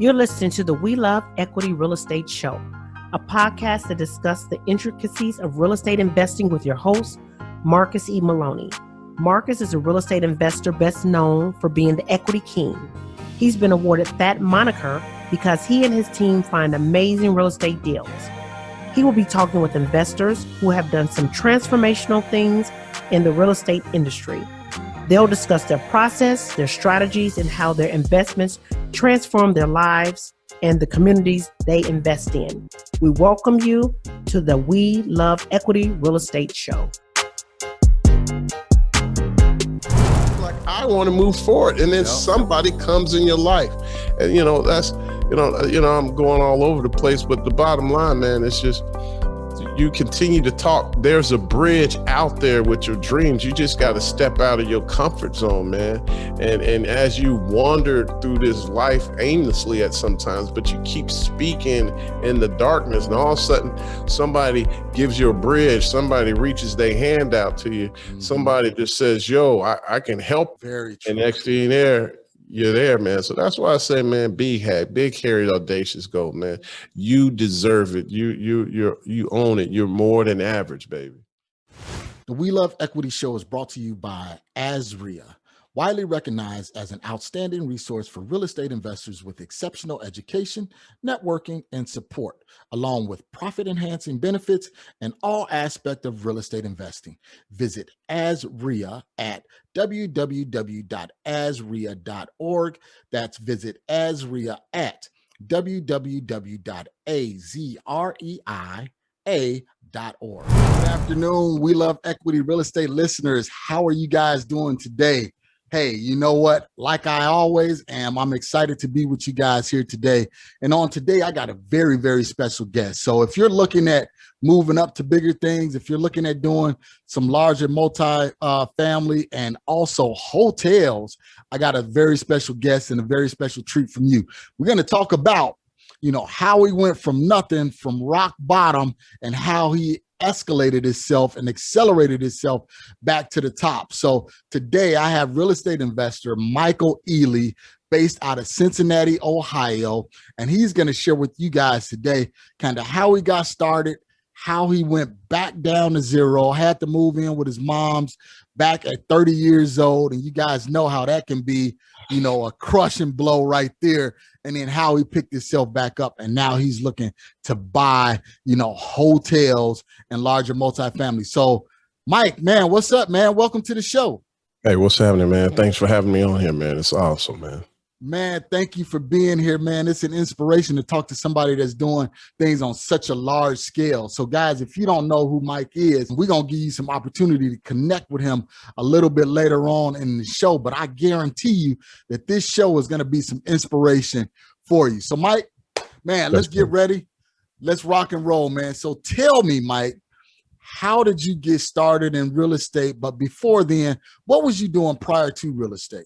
You're listening to the We Love Equity Real Estate Show, a podcast that discusses the intricacies of real estate investing with your host, Marcus E. Maloney. Marcus is a real estate investor best known for being the equity king. He's been awarded that moniker because he and his team find amazing real estate deals. He will be talking with investors who have done some transformational things in the real estate industry. They'll discuss their process, their strategies, and how their investments transform their lives and the communities they invest in. We welcome you to the We Love Equity Real Estate Show. Like, I want to move forward, and then somebody comes in your life, and that's I'm going all over the place, but the bottom line, man, it's just you continue to talk. There's a bridge out there with your dreams. You just got to step out of your comfort zone, man. And as you wander through this life aimlessly at sometimes, but you keep speaking in the darkness, and all of a sudden somebody gives you a bridge. Somebody reaches their hand out to you. Mm-hmm. Somebody just says, yo, I can help. Very true. And next thing you're there, man. So that's why I say, man, BHAG, big, hairy, audacious goal, man. You deserve it. You own it. You're more than average, baby. The We Love Equity Show is brought to you by 𝐓𝐀𝐊𝐄𝐀𝐿, widely recognized as an outstanding resource for real estate investors with exceptional education, networking, and support, along with profit-enhancing benefits in all aspects of real estate investing. Visit 𝐓𝐀𝐊𝐄𝐀𝐿 at www.𝐓𝐃𝐊𝐿.org. That's visit 𝐓𝐃𝐊𝐿 at www.𝐴ZREIA.org. Good afternoon, We Love Equity Real Estate listeners. How are you guys doing today? Hey, you know what? Like I always am, I'm excited to be with you guys here today. And on today, I got a very, very special guest. So if you're looking at moving up to bigger things, if you're looking at doing some larger multi-family and also hotels, I got a very special guest and a very special treat from you. We're going to talk about how he went from nothing, from rock bottom, and how he escalated himself and accelerated himself back to the top. So today I have real estate investor Michael Ealy, based out of Cincinnati, Ohio, and he's going to share with you guys today kind of how he got started, how he went back down to zero, had to move in with his mom's back at 30 years old. And you guys know how that can be, a crushing blow right there. And then how he picked himself back up. And now he's looking to buy, hotels and larger multifamily. So Mike, man, what's up, man? Welcome to the show. Hey, what's happening, man? Thanks for having me on here, man. It's awesome, man. Man, thank you for being here, man. It's an inspiration to talk to somebody that's doing things on such a large scale. So guys, if you don't know who Mike is, we're going to give you some opportunity to connect with him a little bit later on in the show. But I guarantee you that this show is going to be some inspiration for you. So Mike, man, let's get ready. Let's rock and roll, man. So tell me, Mike, how did you get started in real estate? But before then, what was you doing prior to real estate?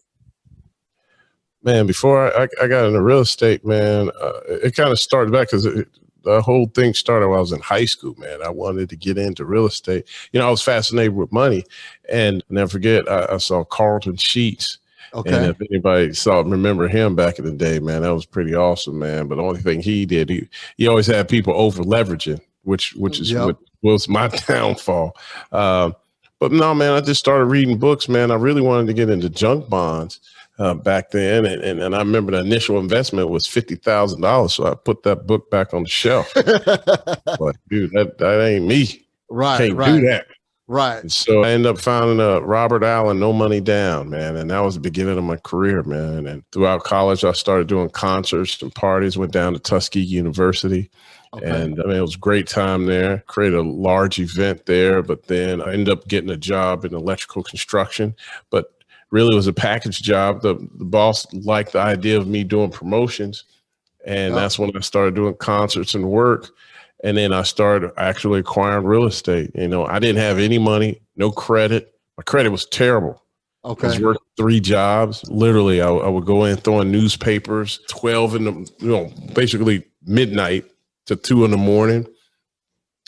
Man, before I got into real estate, man, it kind of started back because the whole thing started when I was in high school, man. I wanted to get into real estate. I was fascinated with money. And never forget, I saw Carlton Sheets. Okay. And if anybody remember him back in the day, man, that was pretty awesome, man. But the only thing he did, he always had people over leveraging, which is what was my downfall. But no, man, I just started reading books, man. I really wanted to get into junk bonds. Back then, and I remember the initial investment was $50,000, so I put that book back on the shelf. But dude, that ain't me. Right, can't do that. Right. And so I ended up finding Robert Allen, No Money Down, man, and that was the beginning of my career, man. And throughout college, I started doing concerts and parties. Went down to Tuskegee University. Okay. And it was a great time there. Created a large event there, but then I ended up getting a job in electrical construction. But really, it was a package job. The boss liked the idea of me doing promotions. And that's when I started doing concerts and work. And then I started actually acquiring real estate. I didn't have any money, no credit. My credit was terrible. Okay. I was working 3 jobs. Literally, I would go in throwing newspapers, 12 in the, basically midnight to 2 in the morning.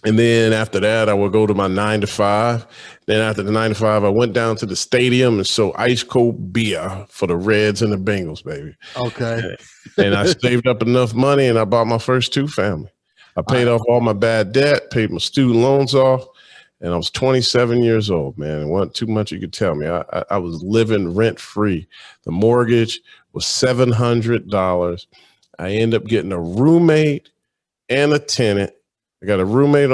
And then after that, I would go to my 9 to 5. Then after the 9 to 5, I went down to the stadium and sold ice cold beer for the Reds and the Bengals, baby. Okay. And I saved up enough money and I bought my first 2-family. I paid off all my bad debt, paid my student loans off, and I was 27 years old, man. It wasn't too much you could tell me. I was living rent free. The mortgage was $700. I ended up getting a roommate and a tenant. I got a roommate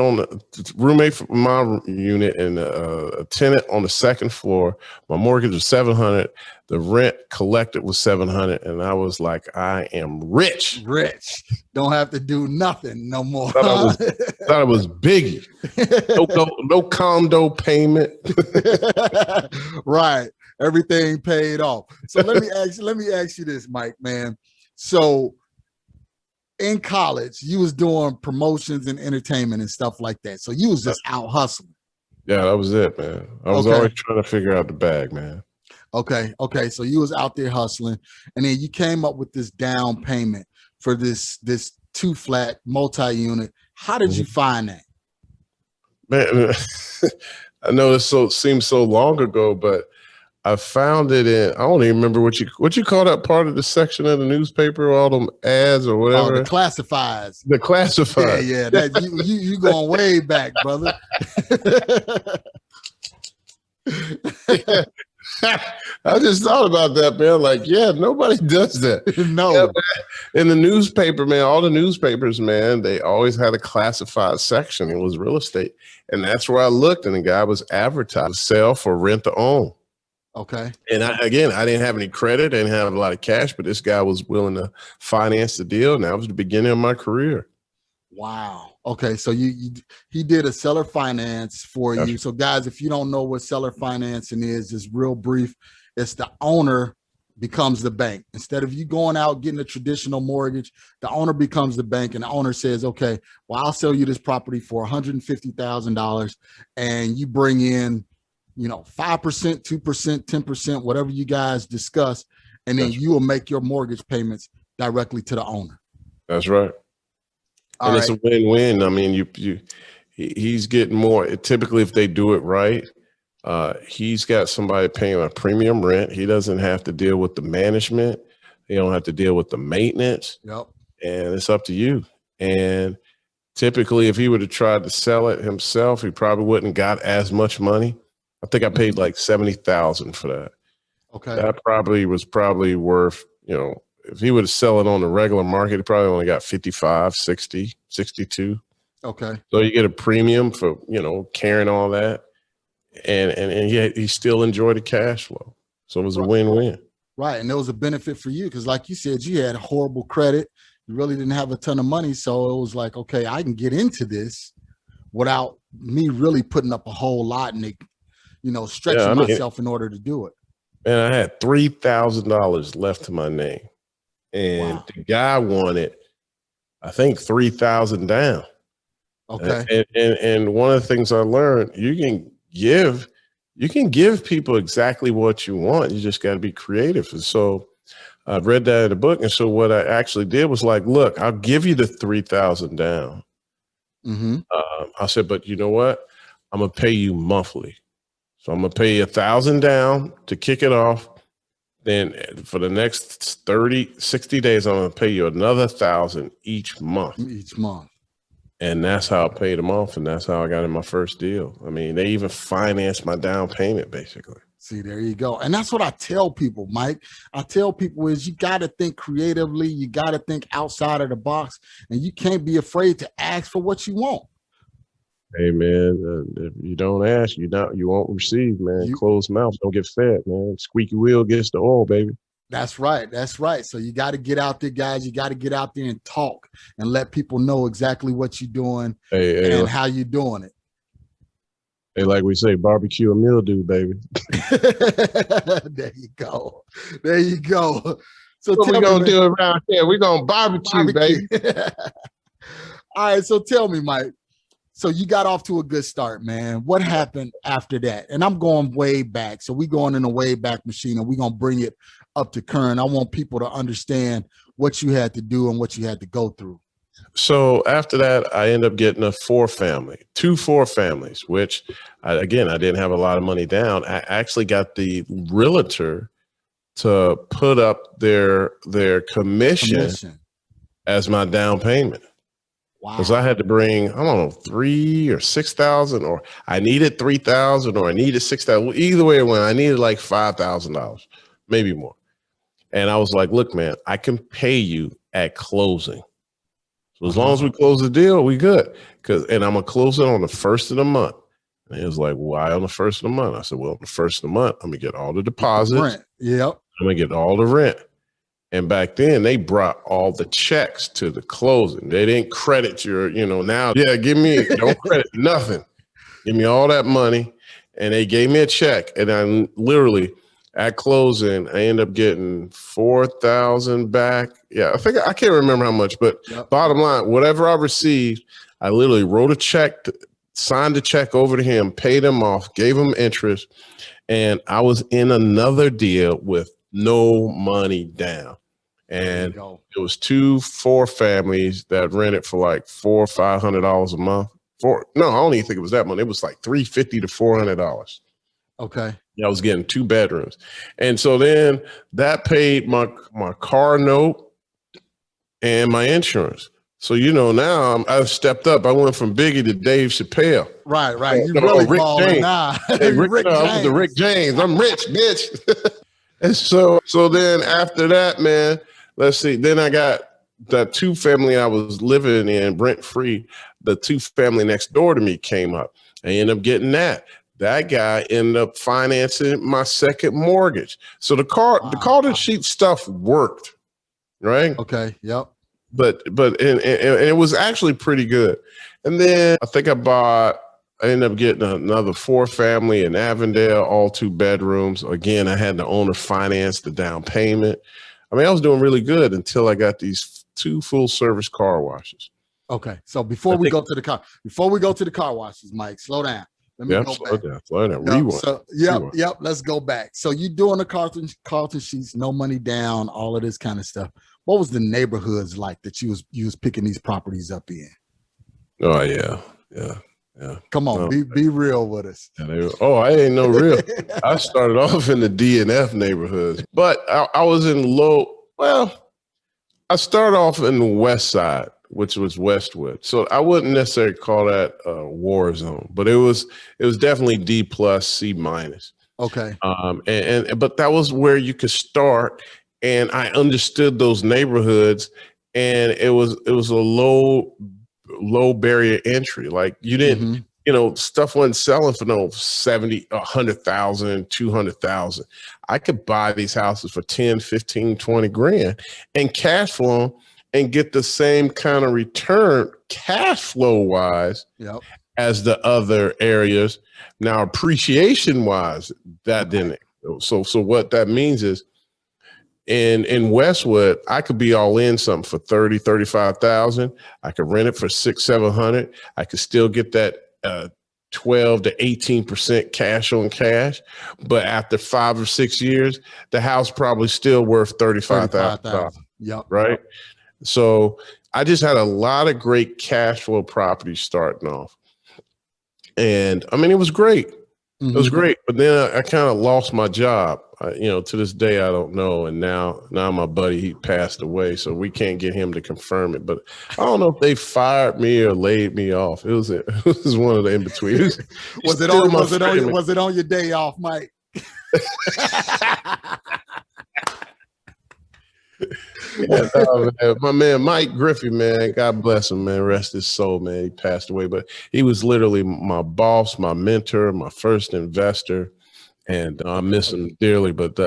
for my unit and a tenant on the second floor. My mortgage was $700. The rent collected was $700, and I was like, I am rich. Rich. Don't have to do nothing no more. Thought it was biggie. No condo payment. Right. Everything paid off. So let me ask you this, Mike, man. So in college, you was doing promotions and entertainment and stuff like that. So you was just out hustling. Yeah, that was it, man. I was always trying to figure out the bag, man. Okay. So you was out there hustling, and then you came up with this down payment for this 2-flat multi-unit. How did you find that? Man, I know this seems so long ago, but I found it in, I don't even remember what you call that part of the section of the newspaper, all them ads or whatever. Oh, the classifieds. The classifieds. Yeah. That you going way back, brother. Yeah. I just thought about that, man. Like, yeah, nobody does that. No. Yeah, in the newspaper, man, all the newspapers, man, they always had a classified section. It was real estate. And that's where I looked, and the guy was advertised, sell for rent to own. Okay. And I didn't have any credit, I didn't have a lot of cash, but this guy was willing to finance the deal. And that was the beginning of my career. Wow. Okay. So he did a seller finance for you. So guys, if you don't know what seller financing is, just real brief, it's the owner becomes the bank. Instead of you going out getting a traditional mortgage, the owner becomes the bank, and the owner says, okay, well, I'll sell you this property for $150,000, and you bring in 5%, 2%, 10%, whatever you guys discuss, and then you will make your mortgage payments directly to the owner. That's right. And it's a win-win. I mean, he's getting more. Typically, if they do it right, he's got somebody paying a premium rent. He doesn't have to deal with the management. He don't have to deal with the maintenance. Yep. And it's up to you. And typically, if he would have tried to sell it himself, he probably wouldn't got as much money. I think I paid like $70,000 for that. Okay. That was probably worth, if he would have sell it on the regular market, he probably only got 55, 60, 62. Okay. So you get a premium for, carrying all that. And yet he still enjoyed the cash flow. So it was a win-win. Right. And there was a benefit for you because, like you said, you had horrible credit. You really didn't have a ton of money. So it was like, okay, I can get into this without me really putting up a whole lot and stretching myself in order to do it. Man, I had $3,000 left to my name. And the guy wanted, I think, $3,000 down. Okay. And one of the things I learned, you can give people exactly what you want. You just got to be creative. And so I read that in the book. And so what I actually did was like, look, I'll give you the $3,000 down. Mm-hmm. I said, but you know what? I'm going to pay you monthly. So I'm going to pay you $1,000 down to kick it off. Then for the next 60 days, I'm going to pay you another $1,000 each month. And that's how I paid them off. And that's how I got in my first deal. I mean, they even financed my down payment, basically. See, there you go. And that's what I tell people, Mike. I tell people is you got to think creatively. You got to think outside of the box. And you can't be afraid to ask for what you want. Hey, man, if you don't ask, you won't receive, man. Closed mouth don't get fed, man. Squeaky wheel gets the oil, baby. That's right. That's right. So you got to get out there, guys. You got to get out there and talk and let people know exactly what you're doing and how you're doing it. Hey, like we say, barbecue and mildew, baby. There you go. There you go. So what we going to do around here? We're going to barbecue, baby. All right. So tell me, Mike. So you got off to a good start, man. What happened after that? And I'm going way back. So we're going in a way back machine and we're going to bring it up to current. I want people to understand what you had to do and what you had to go through. So after that, I ended up getting two 4 families, which I didn't have a lot of money down. I actually got the realtor to put up their commission as my down payment. Wow. Because I had to bring, I don't know, 3,000 or 6,000, or I needed 3,000 or I needed 6,000. Either way it went, I needed like $5,000, maybe more. And I was like, look, man, I can pay you at closing. So as long as we close the deal, we good. And I'm gonna close it on the 1st of the month. And he was like, why on the 1st of the month? I said, well, on the 1st of the month, I'm gonna get all the deposits. Rent. Yep. I'm gonna get all the rent. And back then they brought all the checks to the closing. They didn't credit your, now, don't credit nothing. Give me all that money. And they gave me a check. And I literally, at closing, I ended up getting 4,000 back. Yeah, I can't remember how much, but bottom line, whatever I received, I literally wrote a check, signed the check over to him, paid him off, gave him interest. And I was in another deal with no money down. And it was 2 4 families that rented for like $400 or $500 a month. I don't even think it was that much. It was like $350 to $400. Okay. I was getting 2 bedrooms. And so then that paid my car note and my insurance. So, now I've stepped up. I went from Biggie to Dave Chappelle. Right. You really Rick balling James. now. Hey, I was the Rick James. I'm rich, bitch. And so then after that, man, let's see. Then I got the 2 family I was living in rent free. The 2 family next door to me came up. I ended up getting that. That guy ended up financing my second mortgage. So the call sheet stuff worked, right? Okay. Yep. But it was actually pretty good. And then I think I ended up getting another 4 family in Avondale, all 2 bedrooms. Again, I had the owner finance the down payment. I mean, I was doing really good until I got these 2 full service car washes. Okay. So before we go to the car washes, Mike, slow down. Let me go back. Slow down. Rewind. So, let's go back. So you doing the Carlton sheets, no money down, all of this kind of stuff. What was the neighborhoods like that you was picking these properties up in? Oh yeah. Come on, be real with us. I ain't no real. I started off in the D and F neighborhoods, but I was in I started off in the West Side, which was Westwood. So I wouldn't necessarily call that a war zone, but it was definitely D+, C-. Okay. But that was where you could start, and I understood those neighborhoods, and it was a low barrier entry. Like you didn't, stuff wasn't selling for no 70, 100,000, 200,000. I could buy these houses for 10, 15, 20 grand and cash flow and get the same kind of return cash flow wise as the other areas. Now, appreciation wise, that didn't. So what that means is in Westwood, I could be all in something for 30, 35,000. I could rent it for 600, 700. I could still get that 12 to 18% cash on cash. But after 5 or 6 years, the house probably still worth $35,000. Yep. Right. So I just had a lot of great cash flow properties starting off. And I mean, it was great. It was great. But then I kind of lost my job. To this day, I don't know. And now my buddy, he passed away, so we can't get him to confirm it. But I don't know if they fired me or laid me off. It was one of the in-between. Was it on your day off, Mike? My man Mike Griffey, man, God bless him, man, rest his soul, man. He passed away, but he was literally my boss, my mentor, my first investor, and I miss him dearly. But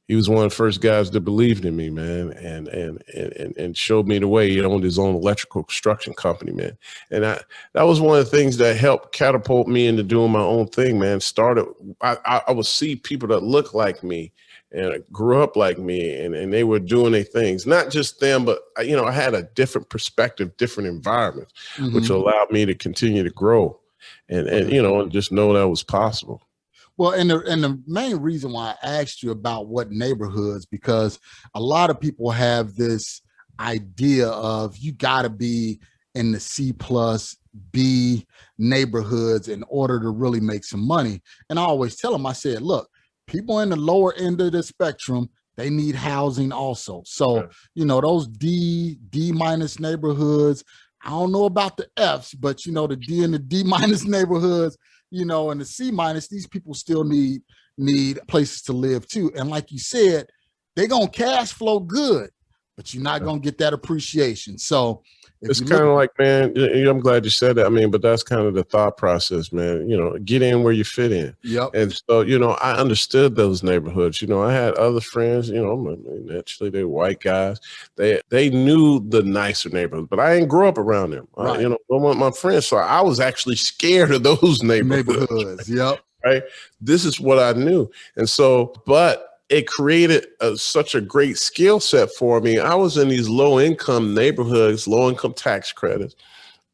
he was one of the first guys that believed in me, man, and showed me the way. He owned his own electrical construction company, man, and that was one of the things that helped catapult me into doing my own thing, man. I would see people that look like me and grew up like me, and they were doing their things. Not just them, but I had a different perspective, different environment, which allowed me to continue to grow, and just know that was possible. Well, and the main reason why I asked you about what neighborhoods, because a lot of people have this idea of you got to be in the C plus B neighborhoods in order to really make some money. And I always tell them, I said, look, people in the lower end of the spectrum, they need housing also. So, you know, those D minus neighborhoods, I don't know about the F's, but you know, the D and the D minus neighborhoods, you know, and the C minus, these people still need places to live too. And like you said, they're going to cash flow good, but you're not going to get that appreciation. So it's kind of like, man, I'm glad you said that. I mean, but that's kind of the thought process, man. You know, get in where you fit in. Yep. And so, you know, I understood those neighborhoods. You know, I had other friends, you know, naturally they were white guys. They knew the nicer neighborhoods, but I didn't grow up around them. Right. You know, one of my friends, so I was actually scared of those neighborhoods. Yep. Right. This is what I knew. And so, but it created such a great skill set for me. I was in these low income neighborhoods, low income tax credits,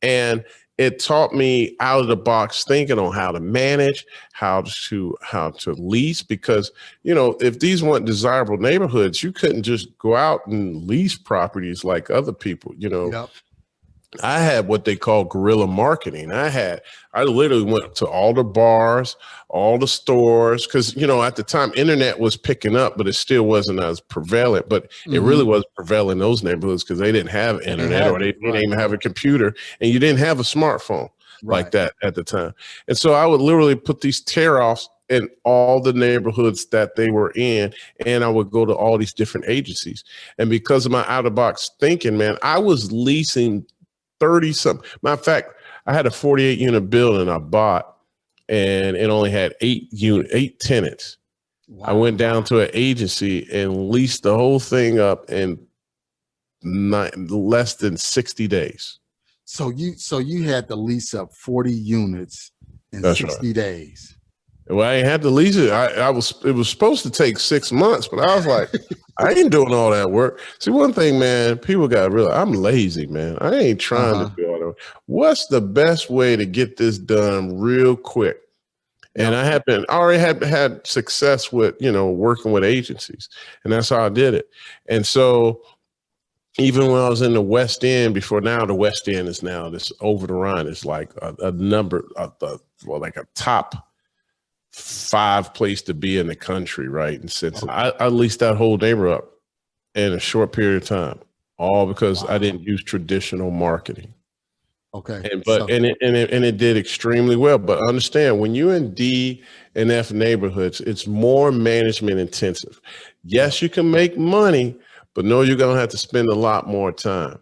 and it taught me out of the box thinking on how to manage, how to lease, because, you know, if these weren't desirable neighborhoods, you couldn't just go out and lease properties like other people, you know. Yep. I had what they call guerrilla marketing. I literally went to all the bars, all the stores, because, you know, at the time, internet was picking up, but it still wasn't as prevalent. But it really was prevalent in those neighborhoods because they didn't have internet or they didn't even have a computer, and you didn't have a smartphone like that at the time. And so I would literally put these tear-offs in all the neighborhoods that they were in, and I would go to all these different agencies. And because of my out-of-box thinking, man, I was leasing 30-something. Matter of fact, I had a 48-unit building I bought, and it only had 8 tenants. Wow. I went down to an agency and leased the whole thing up in less than 60 days. So you had to lease up 40 units in 60 days. Well, I ain't had to lease it. It was supposed to take 6 months, but I was like, I ain't doing all that work. See, one thing, man, people got to realize I'm lazy, man. I ain't trying to do all that work. What's the best way to get this done real quick? And I already had success with, you know, working with agencies, and that's how I did it. And so even when I was in the West End before, now the West End is now this over the Rhine is like a number of like a top 5 place to be in the country, right? And since I leased that whole neighborhood up in a short period of time, all because I didn't use traditional marketing. Okay. And it did extremely well. But understand, when you're in D and F neighborhoods, it's more management intensive. Yes, you can make money, but no, you're gonna have to spend a lot more time.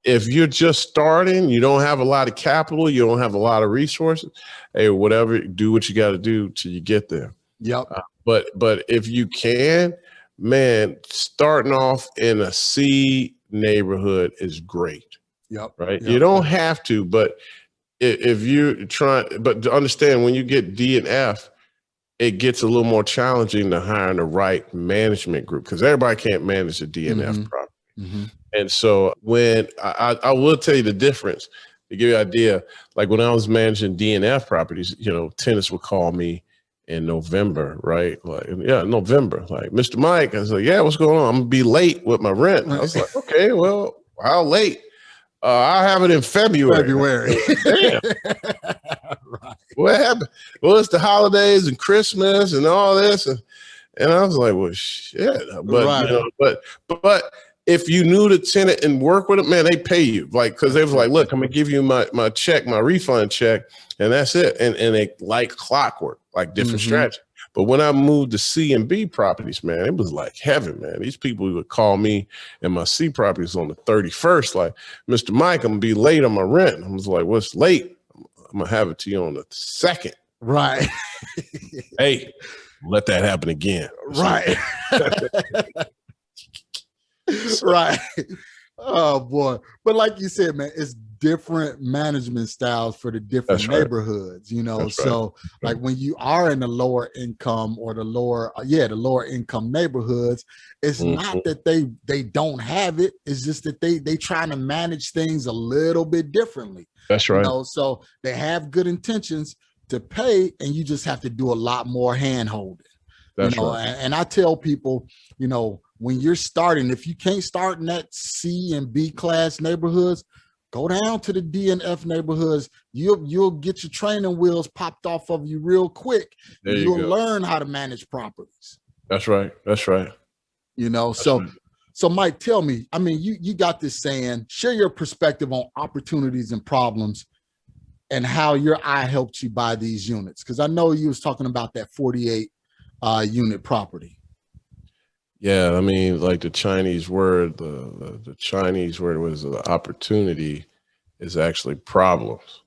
If you're just starting, you don't have a lot of capital, you don't have a lot of resources, hey, whatever, do what you got to do till you get there. Yep. But if you can, man, starting off in a C neighborhood is great. Yep. Right. Yep. You don't have to, but if you're trying, but to understand, when you get D and F, it gets a little more challenging to hire the right management group, because everybody can't manage a D and F property. And so when I will tell you the difference to give you an idea, like when I was managing D and F properties, you know, tenants would call me in November, right? Like, November, like, Mr. Mike. I was like, yeah, what's going on? I'm gonna be late with my rent. I was like, okay, well, how late? I'll have it in February. Damn. Right. What happened? Well, it's the holidays and Christmas and all this. And I was like, well, shit. But, you know, but if you knew the tenant and work with them, man, they pay you. Like, because they was like, look, I'm going to give you my check, my refund check, and that's it. And they like clockwork, like different strategy. But when I moved to C and B properties, man, it was like heaven, man. These people would call me and my C properties on the 31st, like, Mr. Mike, I'm going to be late on my rent. I was like, what's late? I'm going to have it to you on the 2nd. Right. Hey, let that happen again. Right. Right. Oh, boy. But like you said, man, it's different management styles for the different neighborhoods, you know. That's so like when you are in the lower income or the lower income neighborhoods, it's not that they don't have it, it's just that they trying to manage things a little bit differently. That's right. You know, so they have good intentions to pay, and you just have to do a lot more hand holding. That's you know, right. And I tell people, you know, when you're starting, if you can't start in that C and B class neighborhoods, go down to the D and F neighborhoods. You'll get your training wheels popped off of you real quick. There and you you'll go. learn how to manage properties. That's right. That's right. You know, That's so right. so Mike, tell me, I mean, you got this saying, share your perspective on opportunities and problems and how your eye helped you buy these units. Because I know you was talking about that 48 unit property. Yeah, I mean, like the Chinese word, the Chinese word was the opportunity is actually problems.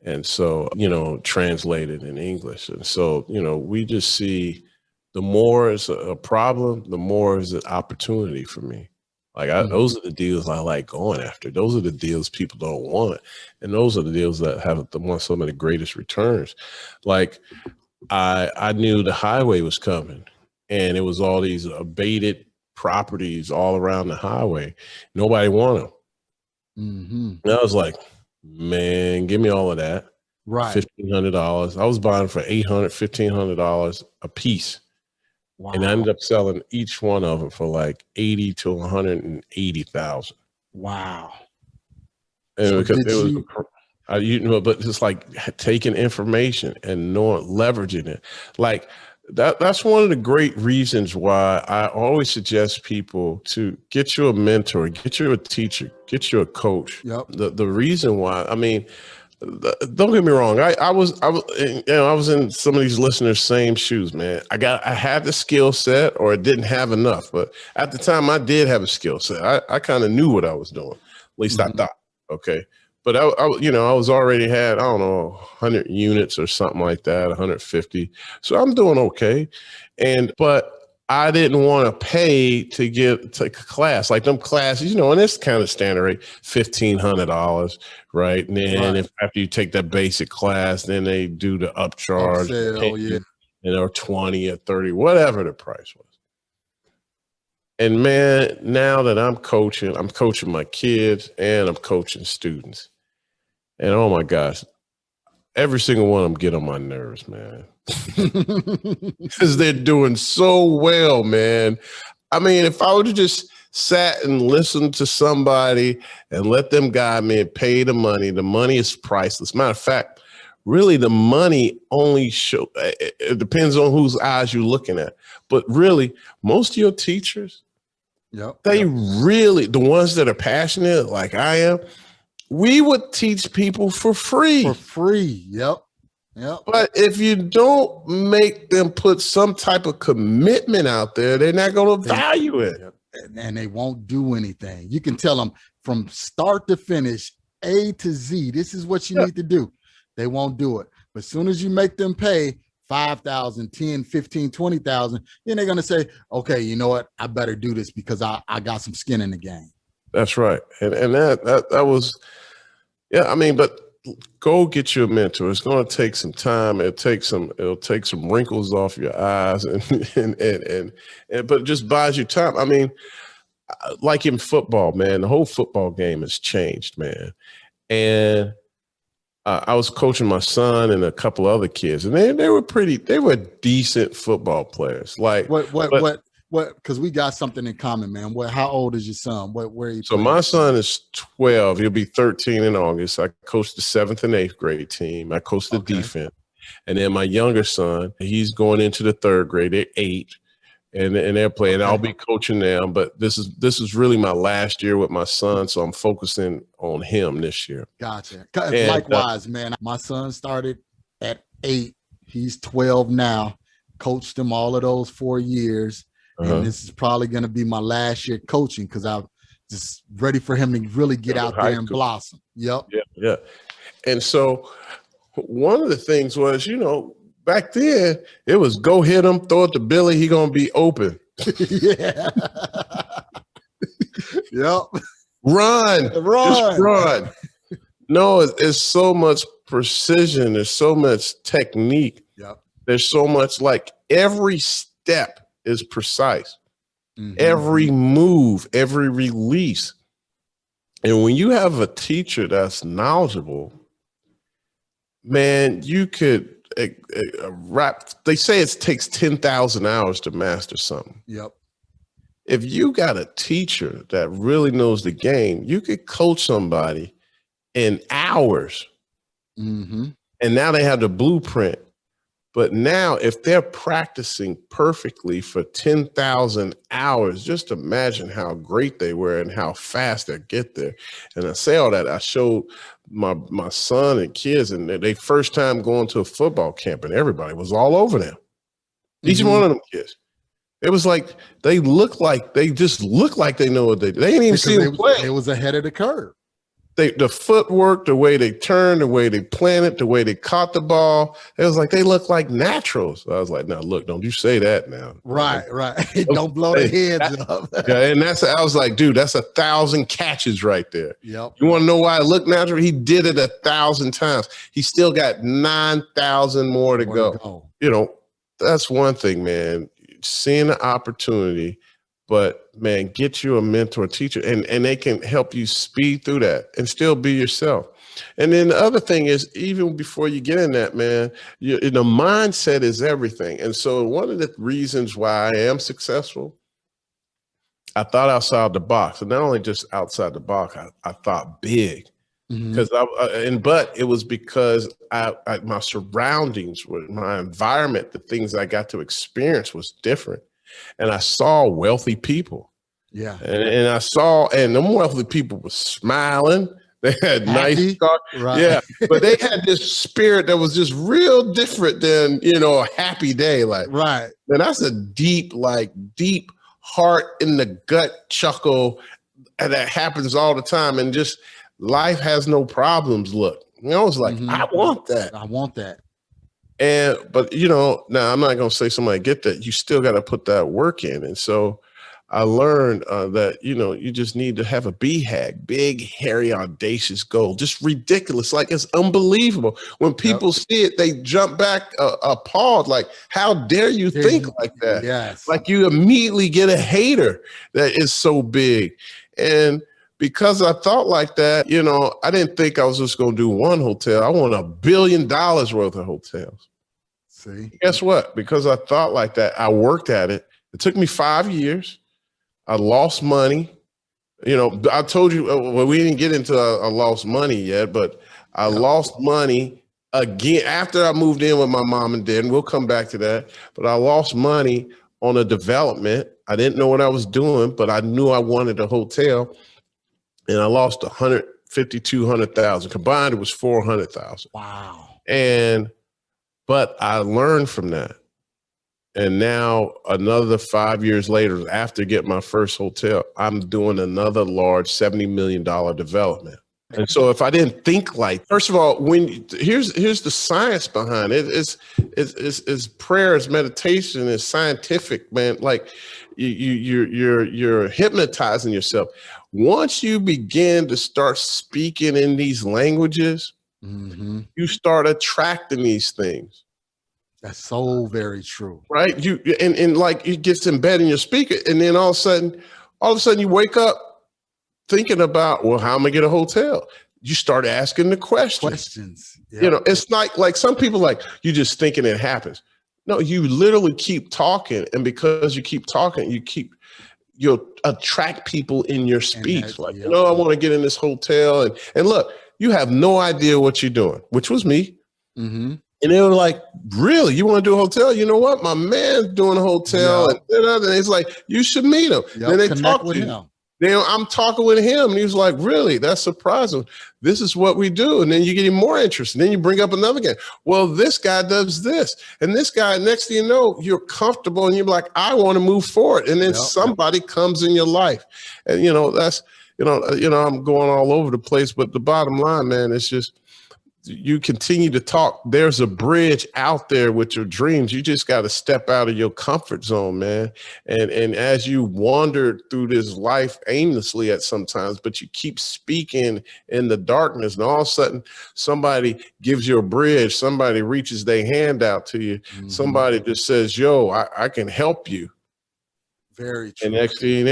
And so, you know, translated in English. And so, you know, we just see the more is a problem, the more is an opportunity for me. Like those are the deals I like going after. Those are the deals people don't want. And those are the deals that have some of the greatest returns. Like I knew the highway was coming and it was all these abated properties all around the highway. Nobody wanted them. And I was like, man, give me all of that. Right. $1,500. I was buying for $800, $1,500 a piece. Wow. And I ended up selling each one of them for like 80 to 180,000. Wow. And So because did it was, you, you know, but it's like taking information and leveraging it. Like that's one of the great reasons why I always suggest people to get you a mentor, get you a teacher, get you a coach. Yep. The reason why, I mean, don't get me wrong. I was in some of these listeners' same shoes, man. I had the skill set, or I didn't have enough. But at the time, I did have a skill set. I kind of knew what I was doing. At least I thought. Okay, but I was already had, I don't know, 100 units or something like that, 150. So I'm doing okay, but I didn't want to pay to take a class like them classes, you know, and it's kind of standard rate, $1,500, right? And then after you take that basic class, then they do the upcharge, or 20 or 30, whatever the price was. And man, now that I'm coaching my kids and I'm coaching students. And oh my gosh, every single one of them get on my nerves, man. Because they're doing so well, man. I mean, if I would have just sat and listened to somebody and let them guide me and pay the money is priceless. Matter of fact, really the money only it depends on whose eyes you're looking at. But really, most of your teachers, really, the ones that are passionate like I am, we would teach people for free. For free, yep. But if you don't make them put some type of commitment out there, they're not going to value it. And they won't do anything. You can tell them from start to finish, A to Z, this is what you need to do. They won't do it. But as soon as you make them pay 5,000, 10, 15, 20,000, then they're going to say, okay, you know what? I better do this because I got some skin in the game. That's right. And that was, yeah, I mean, but go get you a mentor. It's going to take some time. It'll take some wrinkles off your eyes but it just buys you time. I mean, like in football, man, the whole football game has changed, man. And I was coaching my son and a couple other kids, and they were decent football players. Like what? Because we got something in common, man. How old is your son? Where are you? So my son is 12. He'll be 13 in August. I coached the 7th and 8th grade team. I coached the defense. And then my younger son, he's going into the 3rd grade. They're 8, and they're playing. I'll be coaching them, but this is really my last year with my son, so I'm focusing on him this year. Gotcha. And, likewise, man. My son started at 8. He's 12 now. Coached him all of those 4 years. And this is probably going to be my last year coaching because I'm just ready for him to really get out there and blossom. Yep. Yeah. And so one of the things was, you know, back then it was go hit him, throw it to Billy. He going to be open. Yeah. Yep. Run. Just run. No, it's so much precision. There's so much technique. Yep. There's so much, like, every step is precise. Every move, every release. And when you have a teacher that's knowledgeable, man, you could they say it takes 10,000 hours to master something. Yep. if you got a teacher that really knows the game, you could coach somebody in hours. Mm-hmm. And now they have the blueprint. But now if they're practicing perfectly for 10,000 hours, just imagine how great they were and how fast they get there. And I say all that, I showed my son and kids, and they first time going to a football camp, and everybody was all over them. Each one of them kids. It was like they just look like they know what they do. They ain't even see them play. It was ahead of the curve. The footwork, the way they turned, the way they planted, the way they caught the ball, it was like they look like naturals. I was like, "Now look, don't you say that now." Right. Don't blow the heads up. Yeah, and I was like, dude, that's 1,000 catches right there. Yep. You want to know why it looked natural? He did it 1,000 times. He still got 9,000 more to go. You know, that's one thing, man. Seeing the opportunity. But man, get you a mentor, teacher, and they can help you speed through that and still be yourself. And then the other thing is, even before you get in that, man, the mindset is everything. And so one of the reasons why I am successful, I thought outside the box, and not only just outside the box, I thought big. Because but it was because my surroundings, my environment, the things I got to experience was different. And I saw wealthy people. Yeah. And I saw, and them wealthy people were smiling. They had nice cars. Right. Yeah. But they had this spirit that was just real different than, a happy day. Like, right. And that's a deep heart in the gut chuckle. And that happens all the time. And just life has no problems. Look, it's like, I want that. I want that. But now I'm not going to say somebody get that. You still got to put that work in. And so I learned that, you just need to have a BHAG, big, hairy, audacious goal. Just ridiculous. Like, it's unbelievable. When people see it, they jump back appalled. Like, how dare you think like that? Yes. Like, you immediately get a hater that is so big. And because I thought like that, I didn't think I was just going to do one hotel. I want $1 billion worth of hotels. See? Guess what? Because I thought like that, I worked at it. It took me 5 years. I lost money. I told you, well, we didn't get into I lost money yet, but I lost money again after I moved in with my mom and dad. And we'll come back to that. But I lost money on a development. I didn't know what I was doing, but I knew I wanted a hotel. And I lost $200,000. Combined, it was $400,000. Wow. But I learned from that. And now another 5 years later, after getting my first hotel, I'm doing another large $70 million development. And so if I didn't think like, first of all, here's the science behind it. It's prayer, it's meditation, it's scientific, man. Like you're hypnotizing yourself. Once you begin to start speaking in these languages, you start attracting these things. That's so very true. Right? And like it gets embedded in your speaker. And then all of a sudden you wake up thinking about, well, how am I get a hotel? You start asking the questions. Yep. It's like some people like, you just thinking it happens. No, you literally keep talking. And because you keep talking, you'll attract people in your speech. Like, I want to get in this hotel. And look, you have no idea what you're doing, which was me. And they were like, really? You want to do a hotel? You know what? My man's doing a hotel. And it's like, you should meet him. Then they talk with him. I'm talking with him. And he was like, really? That's surprising. This is what we do. And then you get him more interest. And then you bring up another guy. Well, this guy does this. And this guy, next thing you know, you're comfortable and you're like, I want to move forward. And then somebody comes in your life. And, that's, I'm going all over the place. But the bottom line, man, it's just, you continue to talk. There's a bridge out there with your dreams. You just got to step out of your comfort zone, man. And as you wander through this life aimlessly at sometimes, but you keep speaking in the darkness, and all of a sudden somebody gives you a bridge. Somebody reaches their hand out to you. Somebody just says, yo, I can help you. Very true. And next thing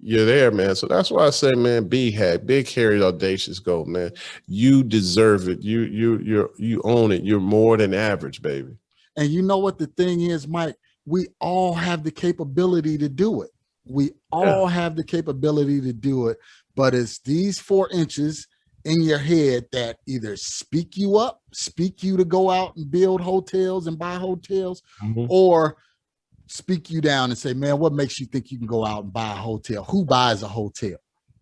you're there, man. So that's why I say, man, BHAG, big, hairy, audacious goal, man. You deserve it. You own it. You're more than average, baby. And you know what the thing is, Mike? We all have the capability to do it. We all have the capability to do it, but it's these 4 inches in your head that either speak you up, speak you to go out and build hotels and buy hotels, or speak you down and say, man, what makes you think you can go out and buy a hotel? Who buys a hotel?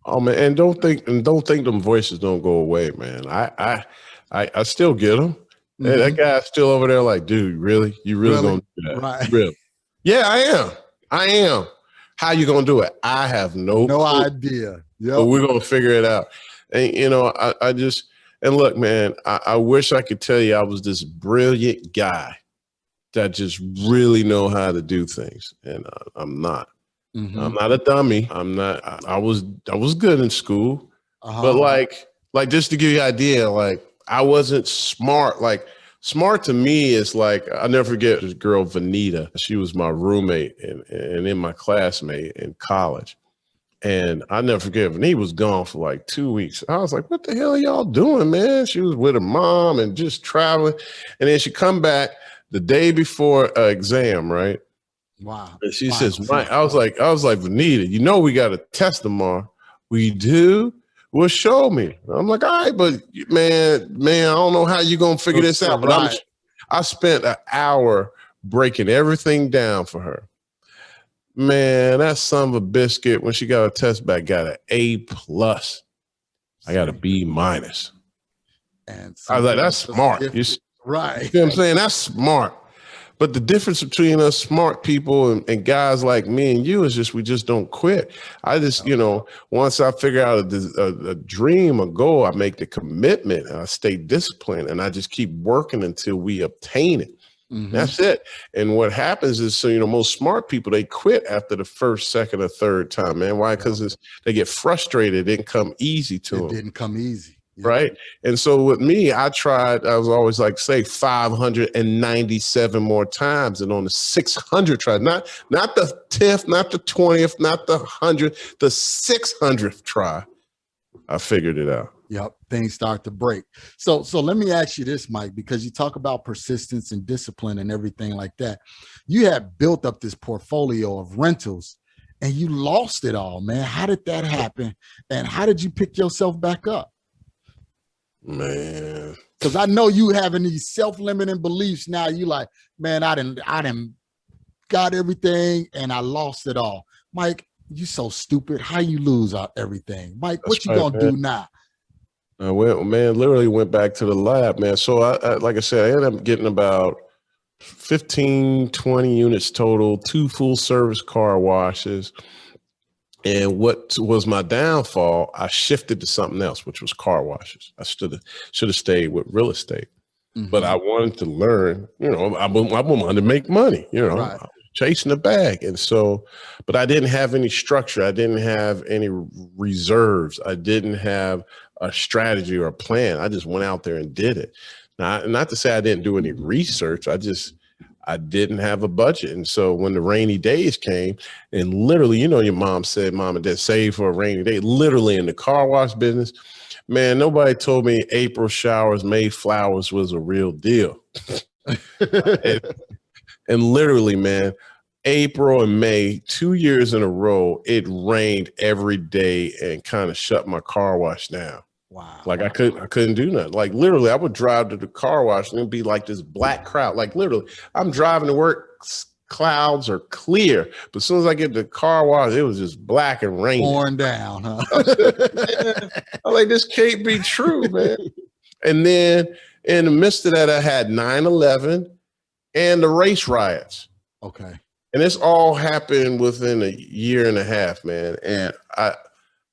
Oh man, and don't think them voices don't go away, man. I still get them. And that guy's still over there like, dude, really? You really gonna do that? Right. Really? Yeah, I am. How you gonna do it? I have no idea. Yeah. But we're gonna figure it out. And you know, I just, and look, man, I wish I could tell you I was this brilliant guy that just really know how to do things. And I'm not. I'm not a dummy. I'm not. I was good in school, but like just to give you an idea, like I wasn't smart. Like smart to me is like, I'll never forget this girl, Vanita. She was my roommate and in my classmate in college. And I never forget, Vanita was gone for like 2 weeks. I was like, what the hell are y'all doing, man? She was with her mom and just traveling. And then she come back the day before exam, right? Wow. And she says, Mike, I was like, Vanita, you know, we got a test tomorrow. We do? Well, show me. I'm like, all right, but man, I don't know how you're going to figure this out. But I spent an hour breaking everything down for her. Man, that son of a biscuit, when she got her test back, got an A+. I got a B-. And I was like, that's smart. Right. You know what I'm saying? That's smart. But the difference between us smart people and guys like me and you is just, we just don't quit. I just, you know, once I figure out a dream, a goal, I make the commitment and I stay disciplined and I just keep working until we obtain it. That's it. And what happens is, so, you know, most smart people, they quit after the first, second, or third time, man. Why? Because they get frustrated. It didn't come easy to them. It didn't come easy. Right. And so with me, I was always like, say 597 more times. And on the 600 try, not the 10th, not the 20th, not the 100th, the 600th try, I figured it out. Yep. Things start to break. So let me ask you this, Mike, because you talk about persistence and discipline and everything like that. You have built up this portfolio of rentals and you lost it all, man. How did that happen? And how did you pick yourself back up? Man, because I know you having these self-limiting beliefs now. You like, man, I didn't got everything and I lost it all. Mike, you so stupid. How you lose out everything? Mike, what you gonna do now? I literally went back to the lab, man. So I like I said, I ended up getting about 15, 20 units total, 2 full service car washes. And what was my downfall, I shifted to something else, which was car washes. I should have stayed with real estate, but I wanted to learn, you know, I wanted to make money, you know, I was chasing the bag. And so, but I didn't have any structure. I didn't have any reserves. I didn't have a strategy or a plan. I just went out there and did it. Now, not to say I didn't do any research. I didn't have a budget. And so when the rainy days came, and literally, you know, your mom said, mom and dad, save for a rainy day, literally in the car wash business, man, nobody told me April showers made flowers was a real deal. and literally, man, April and May, 2 years in a row, it rained every day and kind of shut my car wash down. Wow. Like I couldn't do nothing. Like literally I would drive to the car wash and it'd be like this black crowd. Like literally I'm driving to work, clouds are clear. But as soon as I get to the car wash, it was just black and raining. Pouring down, huh? I'm like, this can't be true, man. And then in the midst of that, I had 9/11 and the race riots. Okay. And this all happened within a year and a half, man. And I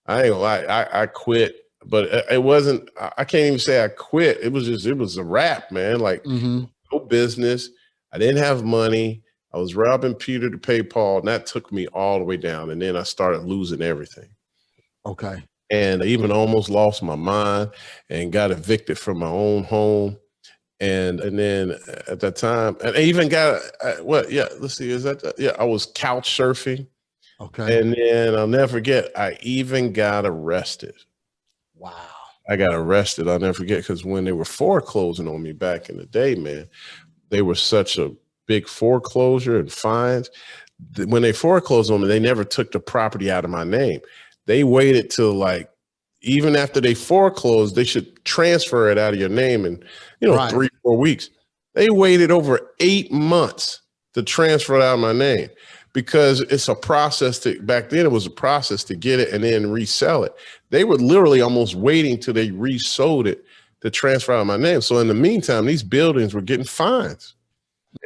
ain't gonna lie, I quit. But it wasn't, I can't even say I quit. It was a wrap, man. Like no business. I didn't have money. I was robbing Peter to pay Paul. And that took me all the way down. And then I started losing everything. Okay. And I even almost lost my mind and got evicted from my own home. And then at that time, and I even got, I was couch surfing. Okay. And then I'll never forget, I even got arrested. Wow. I got arrested. I'll never forget, because when they were foreclosing on me back in the day, man, they were such a big foreclosure and fines. when they foreclosed on me, they never took the property out of my name. They waited till like, even after they foreclosed, they should transfer it out of your name in, 3-4 weeks. They waited over 8 months to transfer it out of my name because it's a process back then it was a process to get it and then resell it. They were literally almost waiting till they resold it to transfer out of my name. So in the meantime, these buildings were getting fines.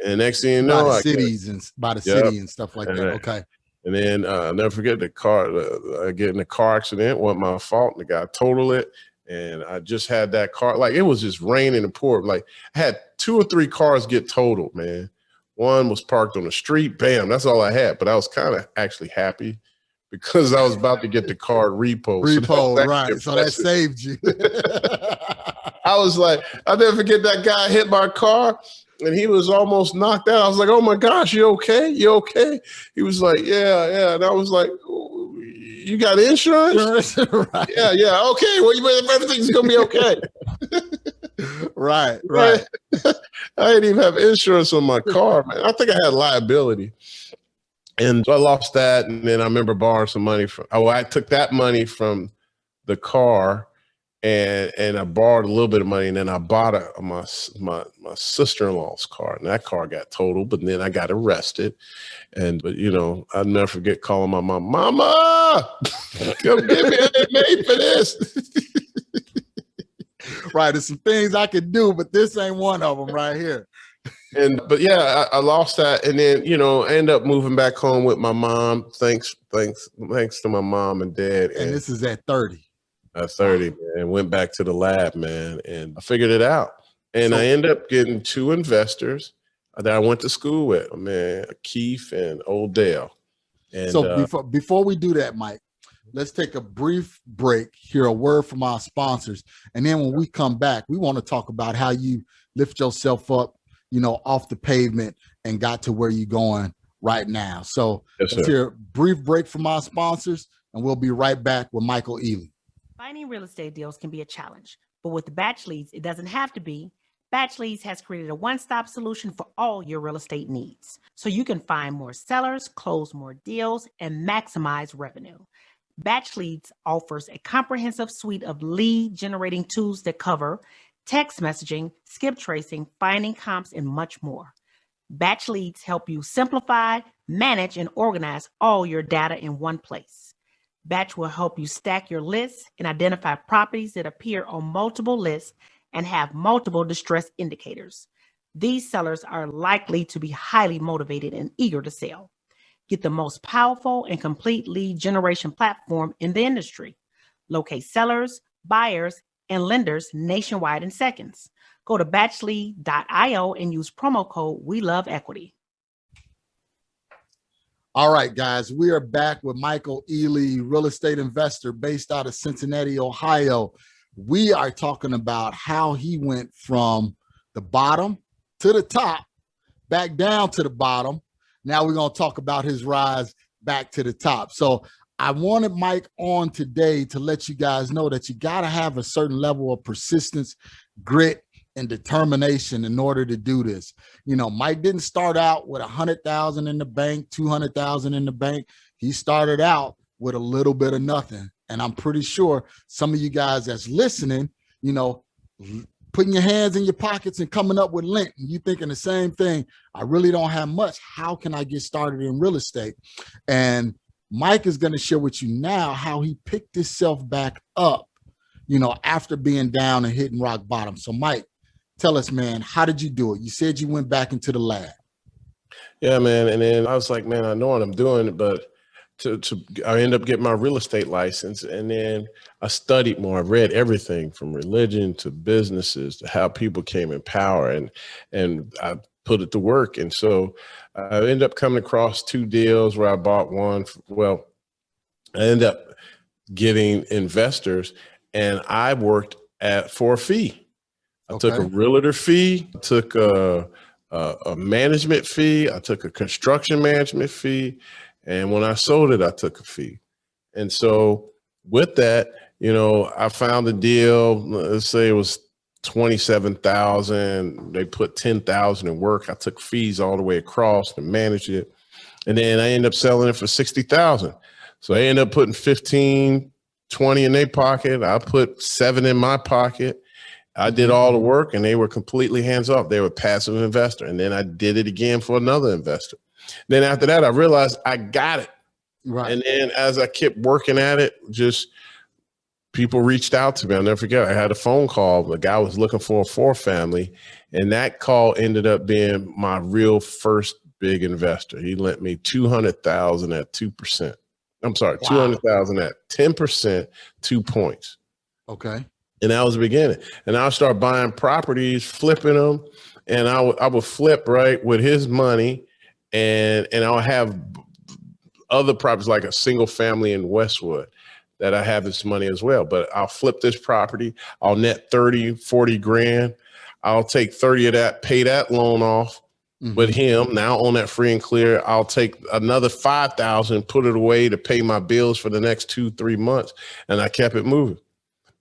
And next thing you know, by the city and stuff like that. Okay. And then I'll never forget the car, getting a car accident. Wasn't my fault. The guy totaled it. And I just had that car. Like, it was just raining and pouring. Like, I had 2 or 3 cars get totaled, man. One was parked on the street. Bam, that's all I had. But I was kind of actually happy because I was about to get the car repo. So that saved you. I was like, I'll never forget that guy hit my car. And he was almost knocked out. I was like, oh my gosh, you okay? You okay? He was like, yeah. And I was like, oh, you got insurance? Right. Yeah. Okay. Well, everything's going to be okay. Right. I didn't even have insurance on my car, man. I think I had liability. And so I lost that. And then I remember borrowing some money I took that money from the car. And I borrowed a little bit of money, and then I bought my sister-in-law's car, and that car got totaled. But then I got arrested, but I'll never forget calling my mom, "Mama, come get me! I ain't made for this." Right, there's some things I could do, but this ain't one of them right here. But yeah, I lost that, and then I ended up moving back home with my mom. Thanks to my mom and dad. And this is at 30. At 30, man, went back to the lab, man, and I figured it out. And I ended up getting 2 investors that I went to school with, man, Keith and Odell. And so before we do that, Mike, let's take a brief break, hear a word from our sponsors. And then when we come back, we want to talk about how you lift yourself up, off the pavement and got to where you're going right now. So let's hear a brief break from our sponsors, and we'll be right back with Michael Ealy. Finding real estate deals can be a challenge, but with the BHAG, it doesn't have to be. BHAG has created a one-stop solution for all your real estate needs, so you can find more sellers, close more deals, and maximize revenue. BHAG offers a comprehensive suite of lead-generating tools that cover text messaging, skip tracing, finding comps, and much more. BHAG help you simplify, manage, and organize all your data in one place. BHAG will help you stack your lists and identify properties that appear on multiple lists and have multiple distress indicators. These sellers are likely to be highly motivated and eager to sell. Get the most powerful and complete lead generation platform in the industry. Locate sellers, buyers, and lenders nationwide in seconds. Go to BHAG.io and use promo code WeLoveEquity. All right, guys, we are back with Michael Ealy, real estate investor based out of Cincinnati, Ohio. We are talking about how he went from the bottom to the top, back down to the bottom. Now we're going to talk about his rise back to the top. So I wanted Mike on today to let you guys know that you got to have a certain level of persistence, grit, and determination in order to do this. Mike didn't start out with 100,000 in the bank, 200,000 in the bank. He started out with a little bit of nothing. And I'm pretty sure some of you guys that's listening, putting your hands in your pockets and coming up with lint, and you thinking the same thing. I really don't have much. How can I get started in real estate? And Mike is going to share with you now how he picked himself back up, after being down and hitting rock bottom. So Mike, tell us, man, how did you do it? You said you went back into the lab. Yeah, man. And then I was like, man, I know what I'm doing, but I ended up getting my real estate license. And then I studied more. I read everything from religion to businesses to how people came in power, and I put it to work. And so I ended up coming across 2 deals where I bought one. Well, I ended up getting investors, and I worked for a fee. I took a realtor fee, I took a management fee, I took a construction management fee, and when I sold it, I took a fee. And so with that, I found a deal, let's say it was 27,000, they put 10,000 in work. I took fees all the way across and managed it. And then I ended up selling it for $60,000. So they ended up putting 15, 20 in their pocket. I put 7 in my pocket. I did all the work and they were completely hands off. They were a passive investor. And then I did it again for another investor. Then after that, I realized I got it. Right. And then as I kept working at it, just people reached out to me. I'll never forget. I had a phone call. The guy was looking for a 4-family. And that call ended up being my real first big investor. He lent me $200,000 at 2%. I'm sorry, wow. $200,000 at 10%, 2 points. Okay. And that was the beginning. And I'll start buying properties, flipping them. And I would flip right with his money. And I'll have other properties like a single family in Westwood that I have this money as well. But I'll flip this property. I'll net 30, 40 grand. I'll take 30 of that, pay that loan off with him. Now on that free and clear, I'll take another 5,000, put it away to pay my bills for the next 2-3 months. And I kept it moving.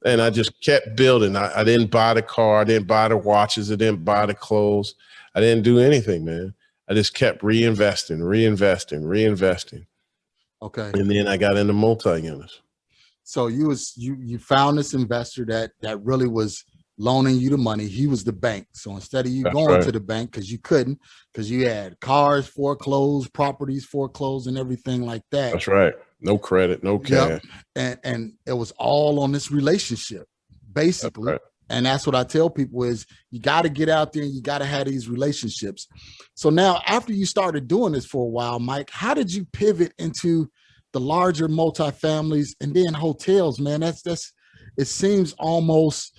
And I just kept building. I didn't buy the car. I didn't buy the watches. I didn't buy the clothes. I didn't do anything, man. I just kept reinvesting. Okay. And then I got into multi-units. So you found this investor that really was loaning you the money. He was the bank. So instead of you going to the bank, because you couldn't, because you had cars foreclosed, properties foreclosed, and everything like that. That's right. No credit, no cash. Yep. And it was all on this relationship, basically. That's right. And that's what I tell people is you got to get out there and you got to have these relationships. So now after you started doing this for a while, Mike, how did you pivot into the larger multifamilies and then hotels, man? That's it seems almost